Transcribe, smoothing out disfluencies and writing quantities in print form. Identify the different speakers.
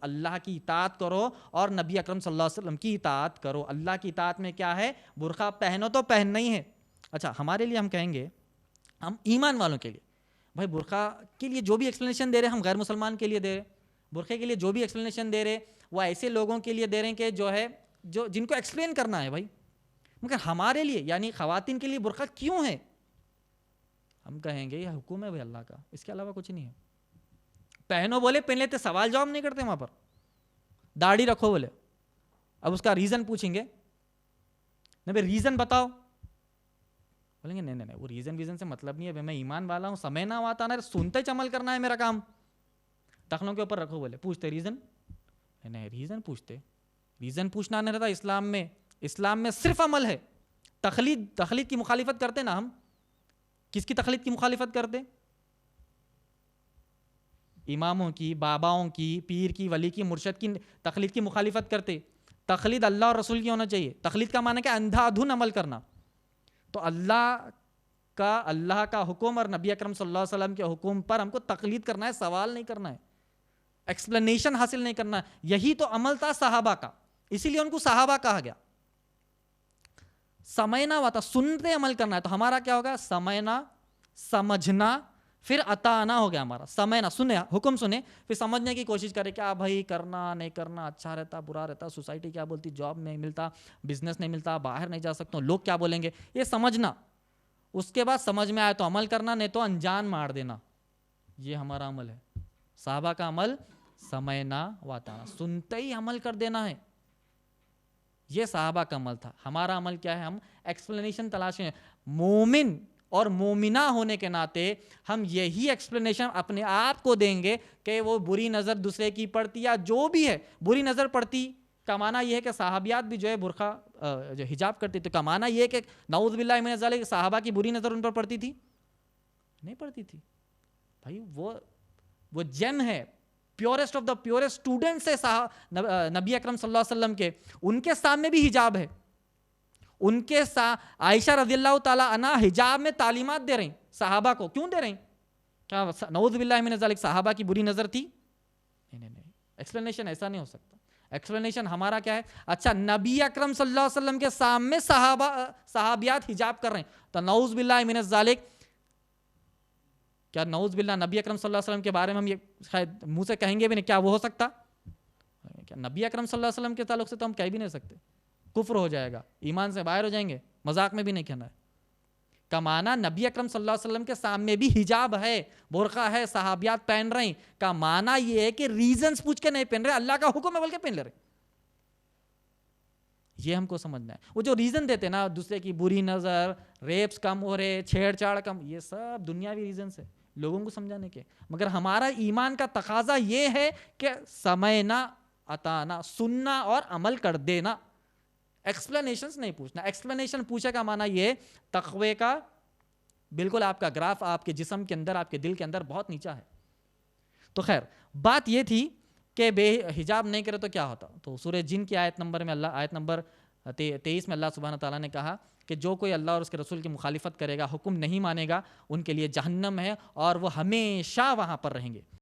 Speaker 1: اللہ کی اطاعت کرو اور نبی اکرم صلی اللہ علیہ وسلم کی اطاعت کرو. اللہ کی اطاعت میں کیا ہے؟ برقع پہنو تو پہننا ہی ہے. اچھا ہمارے لیے ہم کہیں گے، ہم ایمان والوں کے لیے بھائی برقع کے لیے جو بھی ایکسپلینیشن دے رہے ہم غیر مسلمان کے لیے دے رہے. برقعے کے لیے جو بھی ایکسپلینیشن دے رہے وہ ایسے لوگوں کے لیے دے رہے ہیں کہ جو ہے جن کو ایکسپلین کرنا ہے بھائی. مگر ہمارے لیے یعنی خواتین کے لیے برقع کیوں ہے؟ ہم کہیں گے یہ حکم ہے بھائی اللہ کا، اس کے علاوہ کچھ نہیں ہے. پہنو بولے پہن لیتے، سوال جواب نہیں کرتے وہاں پر. داڑھی رکھو بولے، اب اس کا ریزن پوچھیں گے، نہیں بھائی ریزن بتاؤ، بولیں گے نہیں وہ ریزن سے مطلب نہیں ہے، میں ایمان والا ہوں، سمجھنا آتا نا، سنتے ہی عمل کرنا ہے میرا کام. ٹخنوں کے اوپر رکھو بولے، پوچھتے ریزن، نہیں ریزن پوچھتے، ریزن پوچھنا نہیں رہتا اسلام میں. اسلام میں صرف عمل ہے. تقلید کی مخالفت کرتے نا ہم. کس کی تقلید کی مخالفت کرتے؟ اماموں کی، باباؤں کی، پیر کی، ولی کی، مرشد کی تقلید کی مخالفت کرتے. تقلید اللہ اور رسول کی ہونا چاہیے. تقلید کا معنی کہ اندھا دھن عمل کرنا. تو اللہ کا حکم اور نبی اکرم صلی اللہ علیہ وسلم کے حکم پر ہم کو تقلید کرنا ہے، سوال نہیں کرنا ہے، ایکسپلینیشن حاصل نہیں کرنا ہے. یہی تو عمل تھا صحابہ کا، اسی لیے ان کو صحابہ کہا گیا. سمجھنا ہوا تھا، سنتے عمل کرنا ہے. تو ہمارا کیا ہوگا؟ سمجھنا، سمجھنا، پھر اطاعنا ہو گیا ہمارا. سمجھنا، سنے حکم سنے، پھر سمجھنے کی کوشش کرے کیا بھائی کرنا نہیں کرنا، اچھا رہتا برا رہتا، سوسائٹی کیا بولتی، جاب نہیں ملتا، بزنس نہیں ملتا، باہر نہیں جا سکتا ہوں، لوگ کیا بولیں گے، یہ سمجھنا. اس کے بعد سمجھ میں آئے تو عمل کرنا، نہیں تو انجان مار دینا. یہ ہمارا عمل ہے. صحابہ کا عمل سمجھنا واطاعنا، سنتے ہی عمل کر دینا ہے. یہ صحابہ کا عمل تھا. ہمارا عمل کیا ہے؟ ہم ایکسپلینیشن تلاشیں. مومن اور مومنہ ہونے کے ناطے ہم یہی ایکسپلینیشن اپنے آپ کو دیں گے کہ وہ بری نظر دوسرے کی پڑتی یا جو بھی ہے بری نظر پڑتی کا معنی یہ ہے کہ صحابیات بھی جو ہے برقع جو حجاب کرتی تھی، کا معنی یہ ہے کہ نعوذ باللہ من ذالک صحابہ کی بری نظر ان پر پڑتی تھی؟ نہیں پڑتی تھی بھائی. وہ جیم ہے، purest of the purest students ہے نبی اکرم صلی اللہ علیہ وسلم کے. ان کے سامنے بھی حجاب ہے. ان کے عائشہ رضی اللہ تعالیٰ عنہا حجاب میں تعلیمات دے رہی صحابہ کو. کیوں دے رہی؟ کیا نعوذ باللہ من ذالک صحابہ کی بری نظر تھی؟ نہیں. ایکسپلینیشن ایسا نہیں ہو سکتا. ایکسپلینیشن ہمارا کیا ہے؟ اچھا نبی اکرم صلی اللہ علیہ وسلم کے سامنے صحابیات حجاب کر رہے ہیں تو نعوذ باللہ من ذالک، کیا نعوذ باللہ نبی اکرم صلی اللہ علیہ وسلم کے بارے میں ہم یہ شاید منہ سے کہیں گے بھی نہیں؟ کیا وہ ہو سکتا؟ کیا نبی اکرم صلی اللہ علیہ وسلم کے تعلق سے تو ہم کہہ بھی نہیں سکتے. کفر ہو جائے گا، ایمان سے باہر ہو جائیں گے. مذاق میں بھی نہیں کہنا ہے. کا معنی نبی اکرم صلی اللہ علیہ وسلم کے سامنے بھی حجاب ہے، برقع ہے، صحابیات پہن رہے ہیں. کا معنی یہ ہے کہ ریزنز پوچھ کے نہیں پہن رہے، اللہ کا حکم ہے بول کے پہن لے رہے. یہ ہم کو سمجھنا ہے. وہ جو ریزن دیتے نا دوسرے کی بری نظر، ریپس کم ہو رہے، چھیڑ چھاڑ کم، یہ سب دنیاوی ریزنز ہے لوگوں کو سمجھانے کے. مگر ہمارا ایمان کا تقاضا یہ ہے کہ سمعنا اطعنا، سننا اور عمل کر دینا. ایکسپلینیشنز نہیں پوچھنا. ایکسپلینیشن پوچھے کا معنی یہ تقوی کا بالکل آپ کا گراف آپ کے جسم کے اندر، آپ کے دل کے اندر بہت نیچا ہے. تو خیر بات یہ تھی کہ بے حجاب نہیں کرے تو کیا ہوتا. تو سورہ جن کی آیت نمبر 23 میں اللہ سبحانہ تعالیٰ نے کہا کہ جو کوئی اللہ اور اس کے رسول کی مخالفت کرے گا، حکم نہیں مانے گا، ان کے لیے جہنم ہے اور وہ ہمیشہ وہاں پر رہیں گے.